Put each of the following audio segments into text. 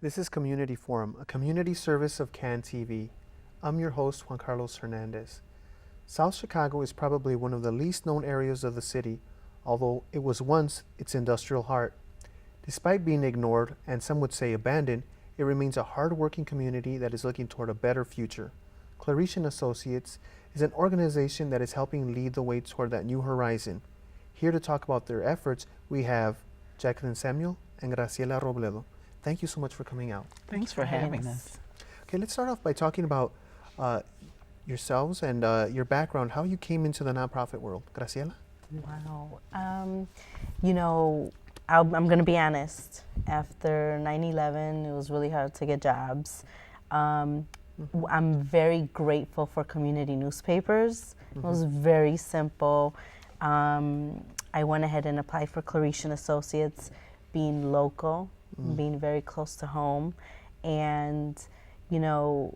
This is Community Forum, a community service of CAN TV. I'm your host, Juan Carlos Hernandez. South Chicago is probably one of the least known areas of the city, although it was once its industrial heart. Despite being ignored, and some would say abandoned, it remains a hard-working community that is looking toward a better future. Claretian Associates is an organization that is helping lead the way toward that new horizon. Here to talk about their efforts, we have Jacqueline Samuel and Graciela Robledo. Thank you so much for coming out. Thanks for having us. Okay, let's start off by talking about yourselves and your background, how you came into the nonprofit world. Graciela? Wow. You know, I'm going to be honest. After 9/11, it was really hard to get jobs. I'm very grateful for community newspapers. It was very simple. I went ahead and applied for Claretian Associates, being local, being very close to home. And, you know,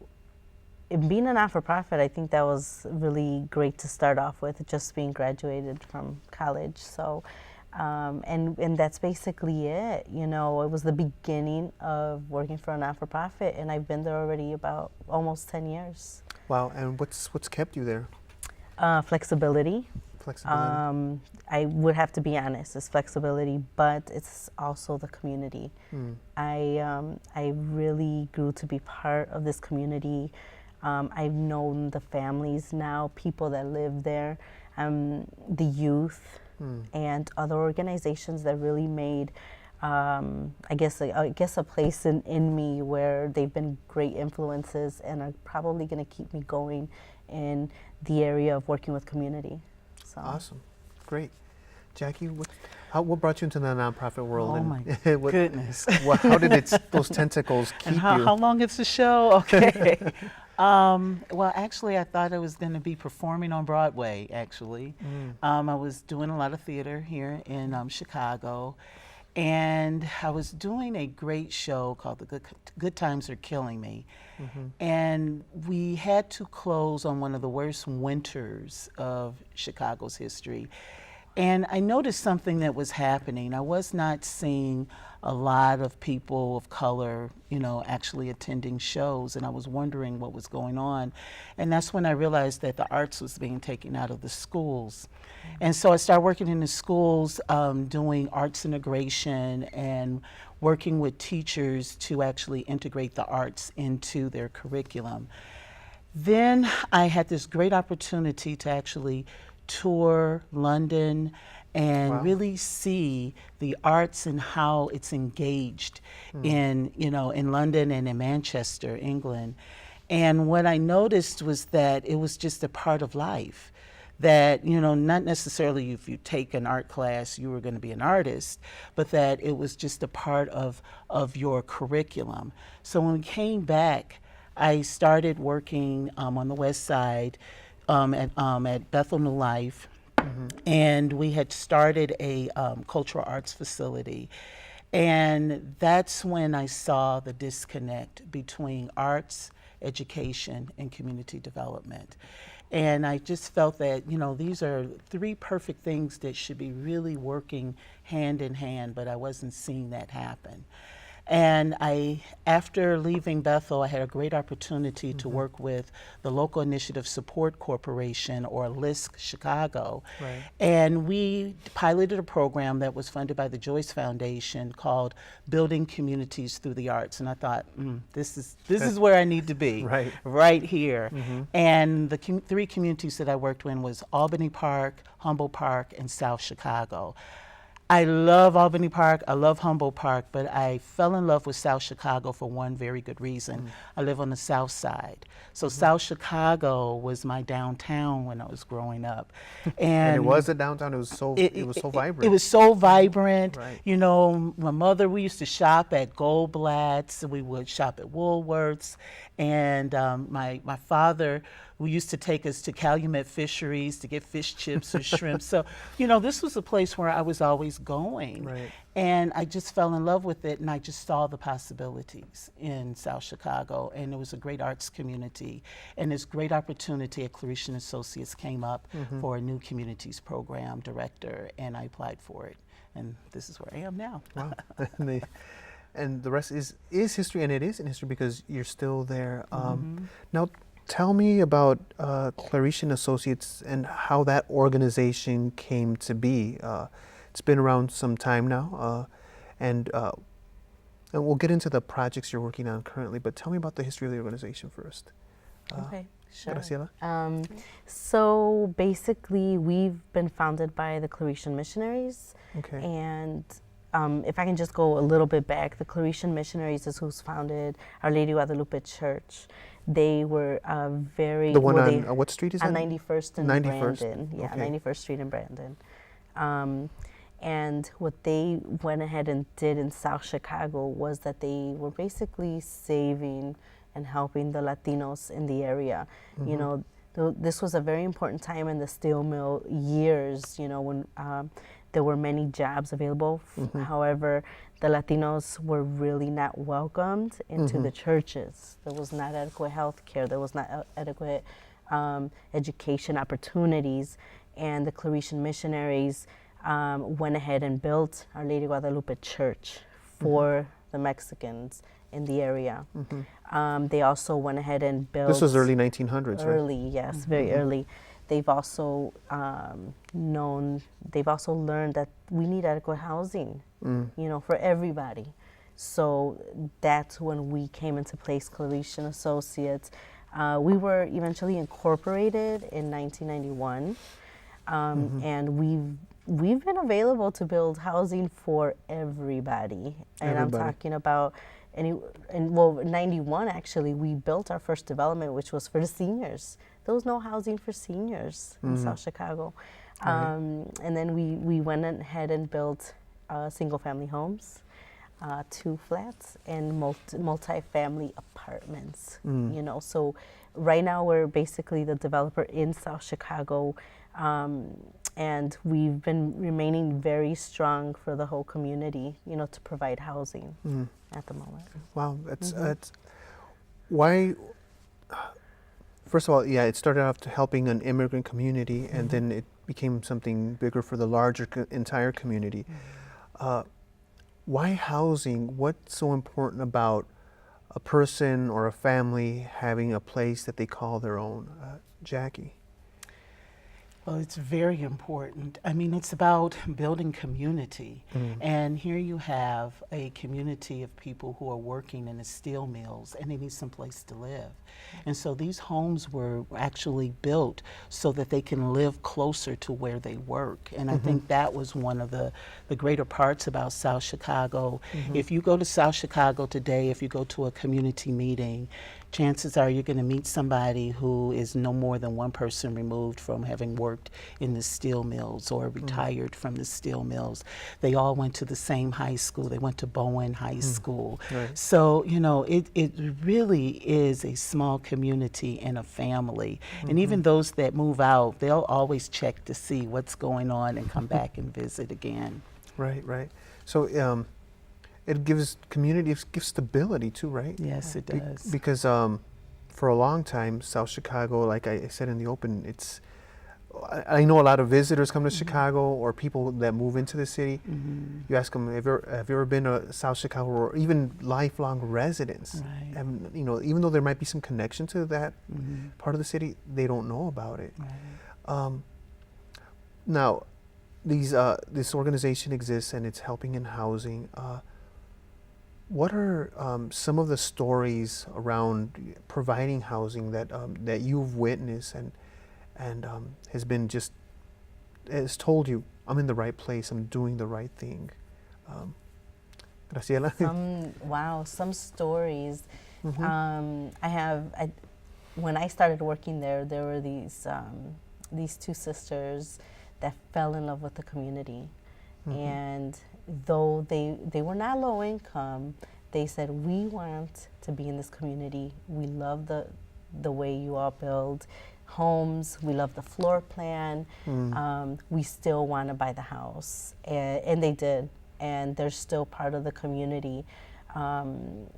being a not-for-profit, I think that was really great to start off with, just being graduated from college. So, and that's basically it. You know, it was the beginning of working for a not-for-profit, and I've been there already about almost 10 years. Wow, and what's kept you there? Flexibility. Flexibility. I would have to be honest, it's flexibility, but it's also the community. I really grew to be part of this community. I've known the families now, people that live there, the youth, and other organizations that really made, I guess a place in me where they've been great influences and are probably going to keep me going in the area of working with community. So. Awesome, great. Jackie, what brought you into the nonprofit world? Oh my goodness. How did those tentacles keep and you? How long is the show? Okay. Well, actually, I thought I was going to be performing on Broadway, actually. I was doing a lot of theater here in Chicago, and I was doing a great show called The Good Times Are Killing Me. And we had to close on one of the worst winters of Chicago's history. And I noticed something that was happening. I was not seeing a lot of people of color, you know, actually attending shows, and I was wondering what was going on. And that's when I realized that the arts was being taken out of the schools. And so I started working in the schools, doing arts integration and working with teachers to actually integrate the arts into their curriculum. Then I had this great opportunity to actually tour London and really see the arts and how it's engaged in, you know, in London and in Manchester, England. And what I noticed was that it was just a part of life. That, you know, not necessarily if you take an art class, you were going to be an artist, but that it was just a part of your curriculum. So when we came back, I started working on the West Side at Bethel New Life, and we had started a cultural arts facility. And that's when I saw the disconnect between arts, education, and community development. And I just felt that, you know, these are three perfect things that should be really working hand in hand, but I wasn't seeing that happen. And after leaving Bethel, I had a great opportunity to work with the Local Initiative Support Corporation, or LISC Chicago. Right. And we piloted a program that was funded by the Joyce Foundation called Building Communities Through the Arts. And I thought, this is where I need to be, right here. And the three communities that I worked in was Albany Park, Humboldt Park, and South Chicago. I love Albany Park, I love Humboldt Park, but I fell in love with South Chicago for one very good reason. I live on the South Side. So South Chicago was my downtown when I was growing up. And it was a downtown, it was so vibrant. It was so vibrant. Right. You know, my mother, we used to shop at Goldblatt's, we would shop at Woolworth's, and my father, we used to take us to Calumet Fisheries to get fish chips or shrimp. So, you know, this was a place where I was always going. Right. And I just fell in love with it, and I just saw the possibilities in South Chicago. And it was a great arts community. And this great opportunity at Claretian Associates came up for a new communities program director, and I applied for it. And this is where I am now. Wow. and the rest is history, and it is in history because you're still there. Now, tell me about Claretian Associates and how that organization came to be. It's been around some time now, and we'll get into the projects you're working on currently, but tell me about the history of the organization first. Okay, sure. Graciela? So basically, we've been founded by the Claretian missionaries. Okay. And if I can just go a little bit back, the Claretian missionaries is who's founded Our Lady Guadalupe Church. They were very... The one on what street is that? On 91st and 91st? Brandon. Yeah, Okay. 91st Street in Brandon. And what they went ahead and did in South Chicago was that they were basically saving and helping the Latinos in the area. You know, this was a very important time in the steel mill years, you know, when there were many jobs available. However, the Latinos were really not welcomed into the churches. There was not adequate health care. There was not adequate education opportunities. And the Claretian missionaries went ahead and built Our Lady Guadalupe Church for the Mexicans in the area. They also went ahead and built... This was early 1900s, right? Early, yes, very early. They've also they've also learned that we need adequate housing, you know, for everybody. So that's when we came into place, Claretian Associates. We were eventually incorporated in 1991, and we've been available to build housing for everybody. And I'm talking about in 91 actually, we built our first development, which was for the seniors. There was no housing for seniors in South Chicago. And then we went ahead and built single-family homes, 2 flats, and multi-family apartments. You know, so right now we're basically the developer in South Chicago, and we've been remaining very strong for the whole community, you know, to provide housing at the moment. Wow, that's why. First of all, yeah, it started off to helping an immigrant community, and then it became something bigger for the larger entire community. Why housing? What's so important about a person or a family having a place that they call their own? Jackie? Well, it's very important. I mean, it's about building community. And here you have a community of people who are working in the steel mills and they need some place to live. And so these homes were actually built so that they can live closer to where they work. And I think that was one of the greater parts about South Chicago. If you go to South Chicago today, if you go to a community meeting, chances are you're going to meet somebody who is no more than one person removed from having worked in the steel mills or retired from the steel mills. They all went to the same high school. They went to Bowen High School. Right. So, you know, it really is a small community and a family. And even those that move out, they'll always check to see what's going on and come back and visit again. Right, right. So it gives community, it gives stability too, right? Yes, it does. Because for a long time, South Chicago, like I said in the open, I know a lot of visitors come to Chicago or people that move into the city. You ask them, have you ever been to South Chicago, or even lifelong residents? Right. And, you know, even though there might be some connection to that part of the city, they don't know about it. Right. Now, this organization exists and it's helping in housing. What are some of the stories around providing housing that that you've witnessed and has been has told you, I'm in the right place, I'm doing the right thing? Graciela? Some stories. When I started working there were these 2 sisters that fell in love with the community. And though they were not low income, they said, we want to be in this community. We love the way you all build homes. We love the floor plan. We still want to buy the house. And they did. And they're still part of the community. And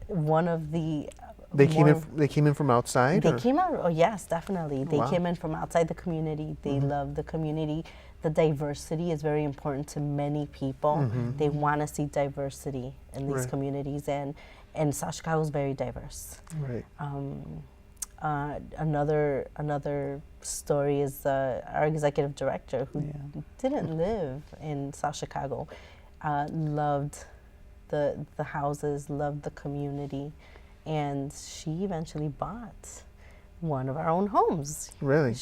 one of the They came in. more. They came in from outside. They or? came out, oh yes, definitely. They Wow. came in from outside the community. They love the community. The diversity is very important to many people. They want to see diversity in these Right. communities, and South Chicago is very diverse. Right. Another story is our executive director, who Yeah. didn't live in South Chicago, loved the houses, loved the community, and she eventually bought one of our own homes. Really?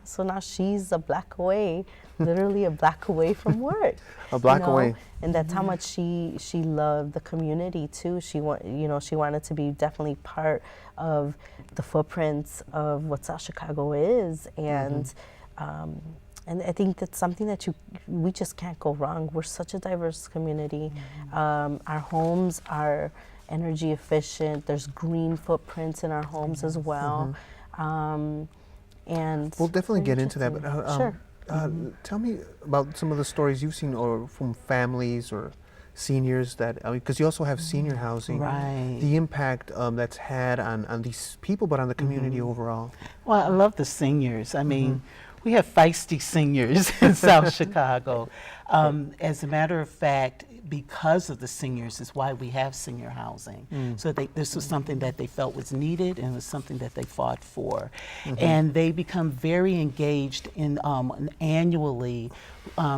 So now she's a block away, literally a block away from work. A block away. And that's how much she loved the community too. She wanted to be definitely part of the footprints of what South Chicago is, and I think that's something that we just can't go wrong. We're such a diverse community. Our homes are energy efficient. There's green footprints in our homes as well. And We'll definitely very get into that. interesting. But Sure. tell me about some of the stories you've seen, or from families or seniors that, because you also have senior housing. Right. The impact that's had on these people, but on the community overall. Well, I love the seniors. I mean, we have feisty seniors in South Chicago. As a matter of fact, because of the seniors is why we have senior housing. So this was something that they felt was needed, and it was something that they fought for. And they become very engaged in annually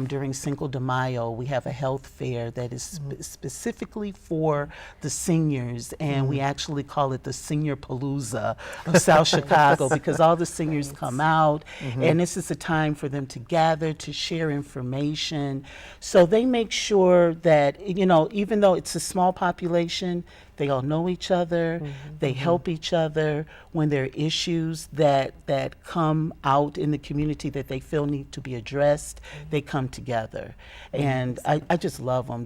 during Cinco de Mayo. We have a health fair that is specifically for the seniors, and we actually call it the Senior Palooza of South Chicago, because all the seniors come out, and this is a time for them to gather, to share information. So they make sure that, even though it's a small population, they all know each other, they help each other. When there are issues that come out in the community that they feel need to be addressed, they come together. And I just love them.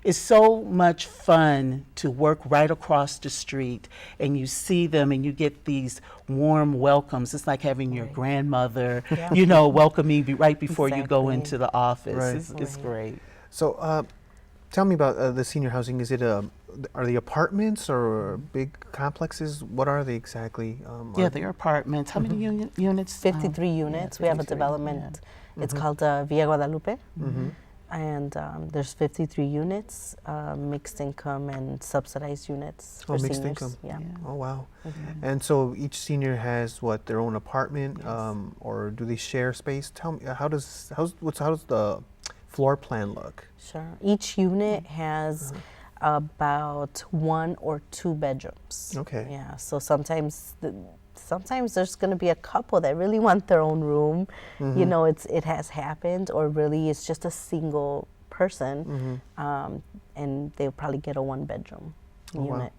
It's so much fun to work right across the street, and you see them and you get these warm welcomes. It's like having your grandmother, welcome you right before you go Exactly. into the office. Right. It's great. So, tell me about the senior housing. Is it are they apartments or big complexes? What are they exactly? Yeah, they're apartments. How many units? 53 units. We have a 53, development. It's called Villa Guadalupe. And there's 53 units, mixed income and subsidized units for mixed seniors. income. Yeah. Oh, wow. And so each senior has their own apartment, or do they share space? Tell me, how does the floor plan look? Sure. Each unit has about 1 or 2 bedrooms. Okay. Yeah. So sometimes there's going to be a couple that really want their own room. It has happened, or really it's just a single person, and they'll probably get a 1-bedroom unit.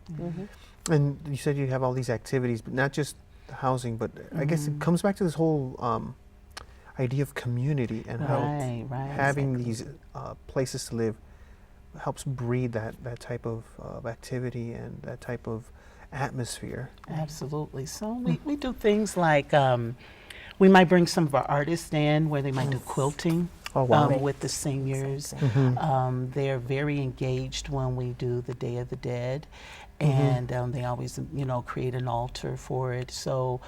And you said you have all these activities, but not just housing, but I guess it comes back to this whole idea of community, and how having these places to live helps breed that type of activity and that type of atmosphere. Absolutely. So we do things like we might bring some of our artists in where they might do quilting. Oh, wow. With the seniors. They're very engaged when we do the Day of the Dead, and they always, create an altar for it. So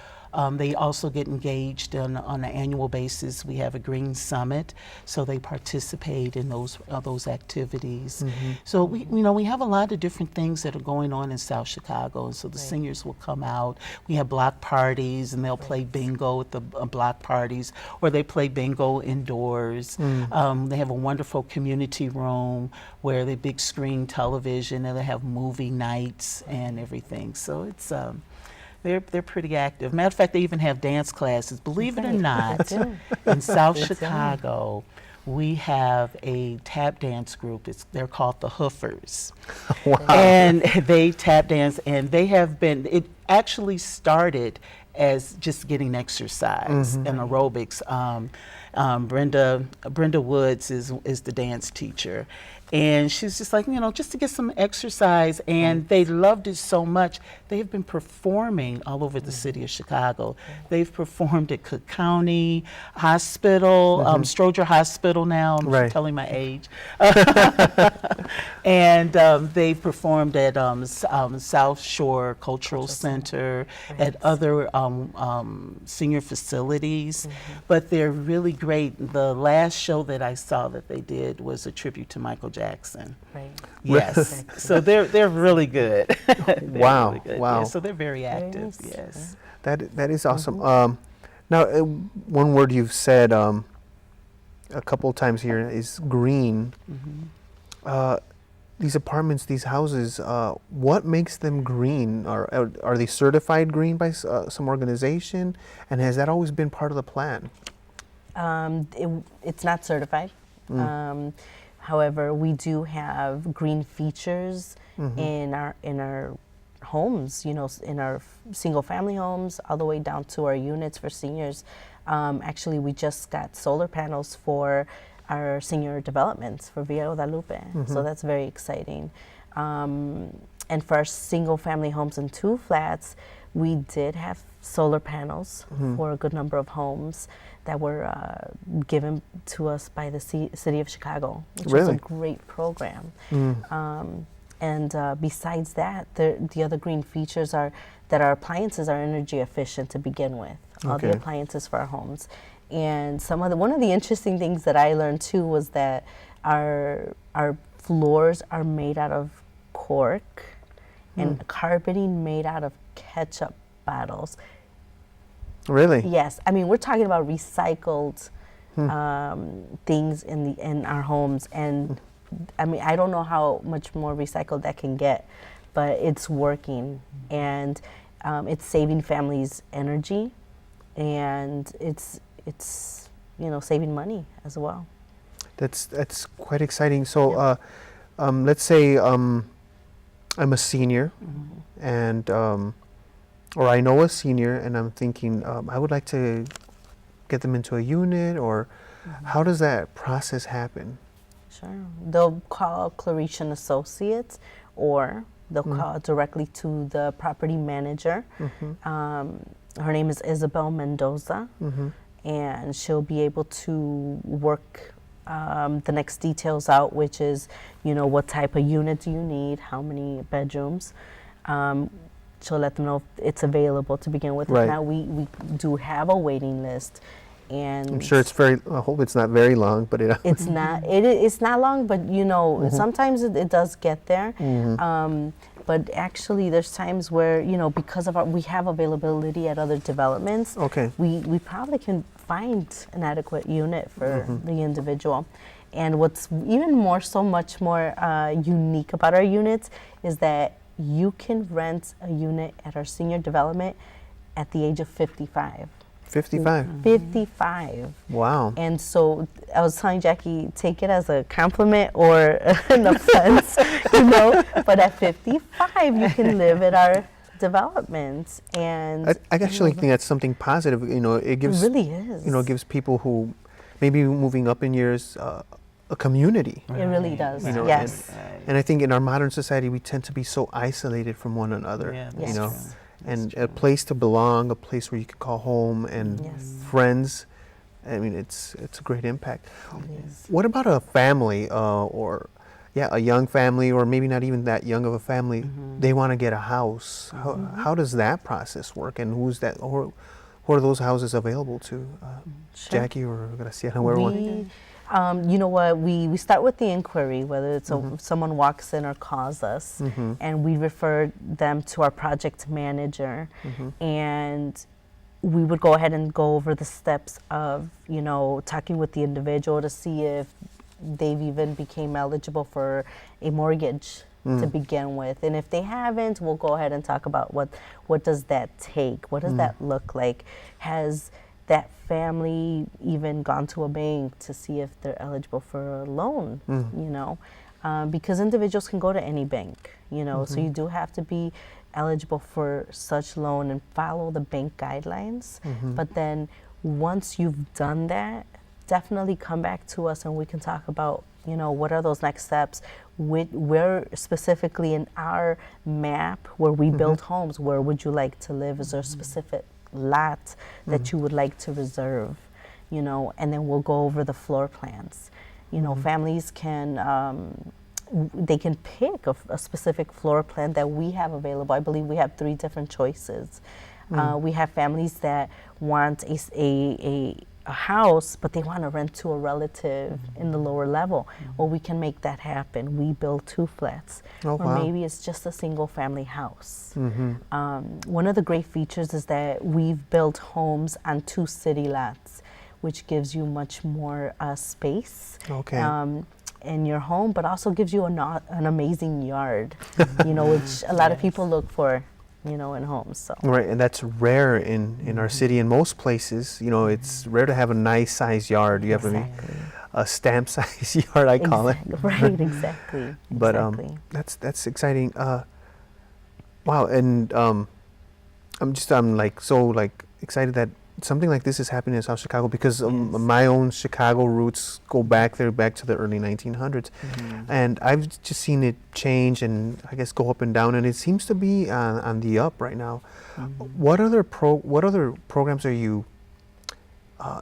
they also get engaged on an annual basis. We have a Green Summit, so they participate in those activities. So we have a lot of different things that are going on in South Chicago, and so the seniors will come out. We have block parties, and they'll play bingo at the block parties, or they play bingo indoors. They have a wonderful community room where they big screen television, and they have movie nights and everything. So it's they're pretty active. Matter of fact, they even have dance classes. Believe it or not, in South Chicago, we have a tap dance group. They're called the Hoofers. Wow. And they tap dance, and it actually started as just getting exercise and aerobics. Brenda Woods is the dance teacher. And she's just like, just to get some exercise. And they loved it so much. They've been performing all over the city of Chicago. They've performed at Cook County Hospital, Stroger Hospital now. I'm Right. telling my age. And they've performed at South Shore Cultural Center, at other senior facilities. But they're really great. The last show that I saw that they did was a tribute to Michael Jackson. Right. Yes. So they're really good. They're Wow, really good. wow. Yeah, so they're very active. nice. Yes. That is awesome. Now, one word you've said a couple times here is green. These apartments, these houses, what makes them green? Are they certified green by some organization? And has that always been part of the plan? It's not certified. However, we do have green features in our homes. In our single family homes, all the way down to our units for seniors. Actually, we just got solar panels for our senior developments for Villa Guadalupe, so that's very exciting. And for our single family homes and 2 flats, we did have solar panels for a good number of homes that were given to us by the city of Chicago, which was a Really? great program. And besides that, the other green features are that our appliances are energy efficient to begin with, all the Okay. appliances for our homes. And one of the interesting things that I learned too was that our floors are made out of cork and carpeting made out of ketchup bottles. Really? Yes, I mean we're talking about recycled things in our homes, and I mean I don't know how much more recycled that can get, but it's working, and it's saving families energy, and it's saving money as well. That's quite exciting. So, let's say I'm a senior, and or I know a senior, and I'm thinking I would like to get them into a unit, or how does that process happen? Sure. They'll call Claretian Associates, or they'll call directly to the property manager. Her name is Isabel Mendoza, and she'll be able to work the next details out, which is, what type of unit do you need, how many bedrooms. She'll let them know if it's available to begin with. Right. Now we do have a waiting list, and I'm sure I hope it's not very long, but it's not. It's not long, but sometimes it does get there. But actually, there's times where because of we have availability at other developments. Okay. We probably can find an adequate unit for the individual. And what's even much more unique about our units is that you can rent a unit at our senior development at the age of 55. 55. 55. Wow. And so I was telling Jackie, take it as a compliment or an offense, but at 55 you can live at our development. And I actually think that's something positive. It gives it really is. Gives people who maybe moving up in years a community. It really does. Yes. Yes. And I think in our modern society we tend to be so isolated from one another. Yeah, that's true. And That's a place to belong, a place where you can call home, and Yes. friends. I mean, it's a great impact. Yes. What about a family, or a young family, or maybe not even that young of a family? They want to get a house. How does that process work, and who's that? Or who are those houses available to? Sure. Jackie or Graciela, whoever one. You know what? We start with the inquiry, whether it's someone walks in or calls us, and we refer them to our project manager, and we would go ahead and go over the steps of talking with the individual to see if they've even became eligible for a mortgage to begin with, and if they haven't, we'll go ahead and talk about what does that take, what does that look like, has that family even gone to a bank to see if they're eligible for a loan, because individuals can go to any bank, so you do have to be eligible for such loan and follow the bank guidelines. But then once you've done that, definitely come back to us and we can talk about, you know, what are those next steps. Where specifically in our map where we build homes, where would you like to live? Is there a specific lot that you would like to reserve? You know, and then we'll go over the floor plans. You know, families can, they can pick a specific floor plan that we have available. I believe we have 3 different choices. We have families that want a house, but they want to rent to a relative in the lower level. Well, we can make that happen. We build 2 flats. Oh, or wow. maybe it's just a single family house. One of the great features is that we've built homes on 2 city lots, which gives you much more space Okay. in your home, but also gives you an amazing yard, you know, which a lot of people look for, you know, in homes. So. Right, and that's rare in our city. In most places, you know, it's rare to have a nice sized yard. You have Exactly. a stamp size yard, I call it. Right, exactly. But exactly. that's exciting. Wow, and I'm like so like excited that something like this is happening in South Chicago because Yes. my own Chicago roots go back there, back to the early 1900s, and I've just seen it change and I guess go up and down, and it seems to be on the up right now. What other programs are you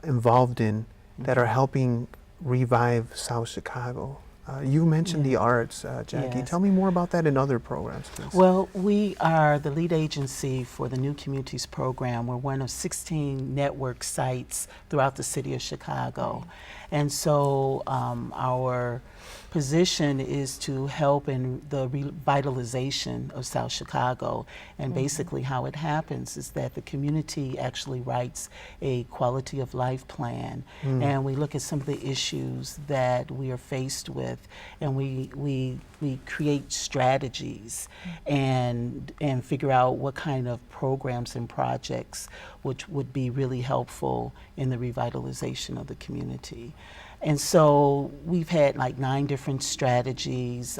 involved in that are helping revive South Chicago? You mentioned the arts, Jackie. Yes. Tell me more about that and other programs, please. Well, we are the lead agency for the New Communities program. We're one of 16 network sites throughout the city of Chicago. And so our position is to help in the revitalization of South Chicago. And basically how it happens is that the community actually writes a quality of life plan. And we look at some of the issues that we are faced with, and we create strategies and figure out what kind of programs and projects which would be really helpful in the revitalization of the community. And so we've had like 9 different strategies.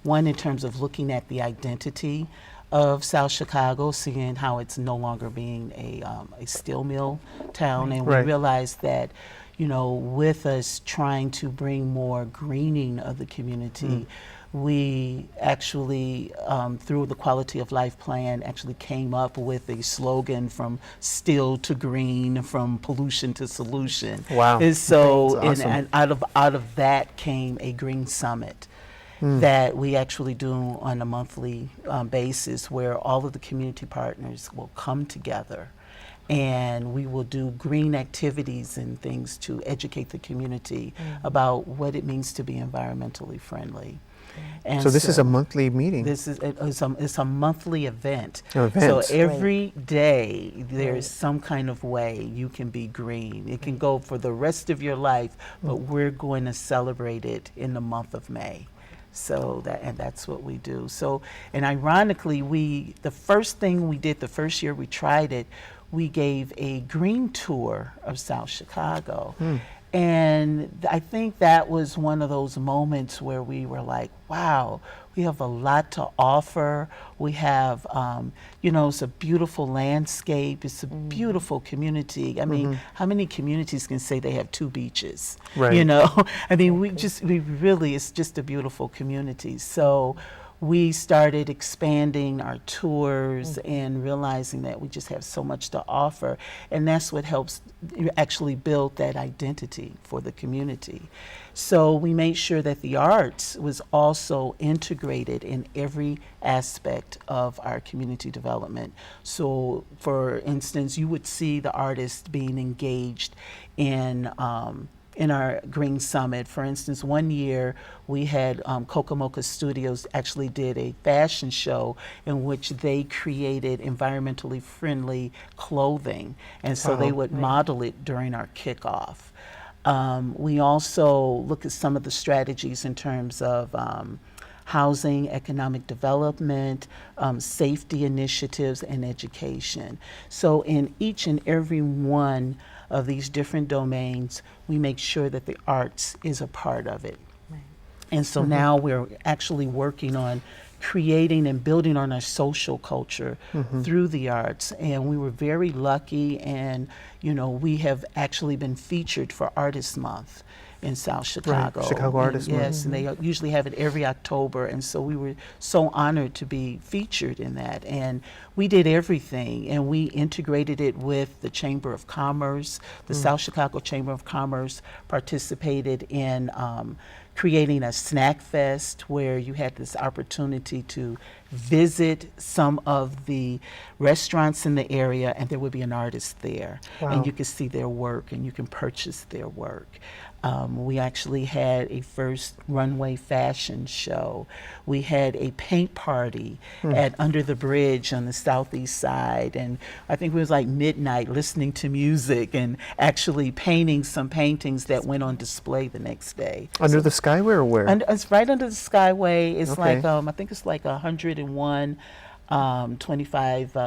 One in terms of looking at the identity of South Chicago, seeing how it's no longer being a steel mill town. And we Right. realized that, you know, with us trying to bring more greening of the community, we actually, through the Quality of Life Plan, actually came up with a slogan from still to green, from pollution to solution. Wow. And so, That's awesome. and out of that came a Green Summit that we actually do on a monthly basis, where all of the community partners will come together. And we will do green activities and things to educate the community about what it means to be environmentally friendly. And So this is a monthly meeting. This is it's a monthly event. An event. So every day there's some kind of way you can be green. It can go for the rest of your life, but we're going to celebrate it in the month of May. So that's what we do. So, and ironically, the first thing we did the first year we tried it, we gave a green tour of South Chicago. And I think that was one of those moments where we were like, wow, we have a lot to offer. We have, you know, it's a beautiful landscape. It's a beautiful community. I mean, how many communities can say they have 2 beaches? Right. You know, I mean, it's just a beautiful community. So we started expanding our tours and realizing that we just have so much to offer. And that's what helps actually build that identity for the community. So we made sure that the arts was also integrated in every aspect of our community development. So for instance, you would see the artists being engaged in our Green Summit. For instance, one year we had Kokomoka Studios actually did a fashion show in which they created environmentally friendly clothing. And so they would model it during our kickoff. We also look at some of the strategies in terms of housing, economic development, safety initiatives, and education. So in each and every one of these different domains, we make sure that the arts is a part of it. And so now we're actually working on creating and building on our social culture through the arts. And we were very lucky, and we have actually been featured for Artist Month in South Chicago. Right, Chicago Artist Month. Yes, and they usually have it every October, and so we were so honored to be featured in that. And we did everything, and we integrated it with the Chamber of Commerce. The South Chicago Chamber of Commerce participated in creating a snack fest where you had this opportunity to visit some of the restaurants in the area, and there would be an artist there. Wow. And you could see their work, and you can purchase their work. We actually had a first runway fashion show. We had a paint party at Under the Bridge on the southeast side, and I think it was like midnight listening to music and actually painting some paintings that went on display the next day. Under the Skyway or where? It's right under the Skyway. It's Okay. like I think it's like 101, 25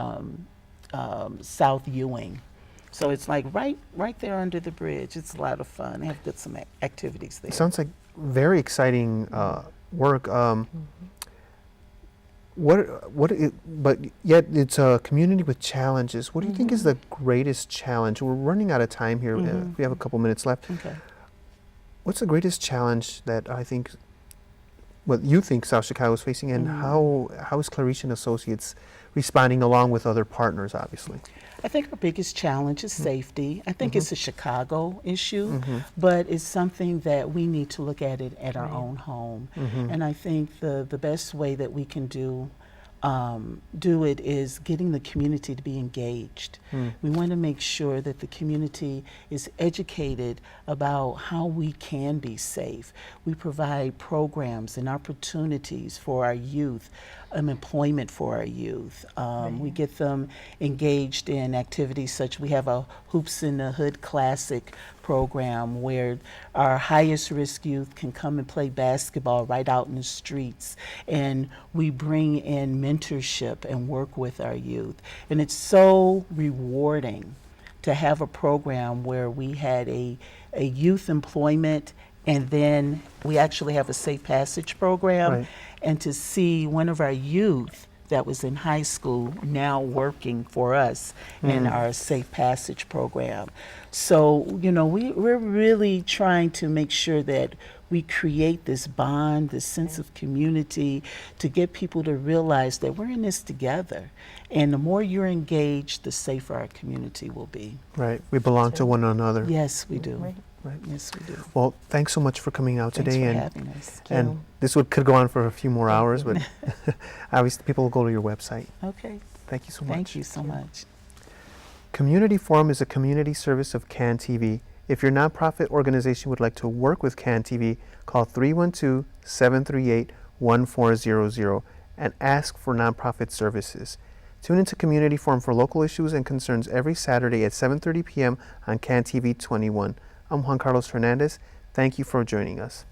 South Ewing. So it's like right there under the bridge. It's a lot of fun. They have some activities there. It sounds like very exciting work. But yet it's a community with challenges. What do you think is the greatest challenge? We're running out of time here. We have a couple minutes left. Okay. What's the greatest challenge that what you think South Chicago is facing, and how is Claretian Associates responding along with other partners, obviously? I think our biggest challenge is safety. I think it's a Chicago issue, but it's something that we need to look at it at our own home. And I think the best way that we can do it is getting the community to be engaged. We want to make sure that the community is educated about how we can be safe. We provide programs and opportunities for our youth, employment for our youth. We get them engaged in activities such, we have a Hoops in the Hood Classic program where our highest risk youth can come and play basketball right out in the streets, and we bring in mentorship and work with our youth. And it's so rewarding to have a program where we had a youth employment, and then we actually have a safe passage program. Right. And to see one of our youth that was in high school now working for us in our safe passage program. So, we're really trying to make sure that we create this bond, this sense of community, to get people to realize that we're in this together. And the more you're engaged, the safer our community will be. Right. We belong to one another. Yes, we do. Right. Right. Yes, we do. Well, thanks so much for coming out Thanks today. for and having us. and this could go on for a few more hours, but obviously people will go to your website. Okay. Thank you so much. Thank you so much. Community Forum is a community service of CAN TV. If your nonprofit organization would like to work with CAN TV, call 312-738-1400 and ask for nonprofit services. Tune into Community Forum for local issues and concerns every Saturday at 7:30 p.m. on CAN TV 21. I'm Juan Carlos Hernandez. Thank you for joining us.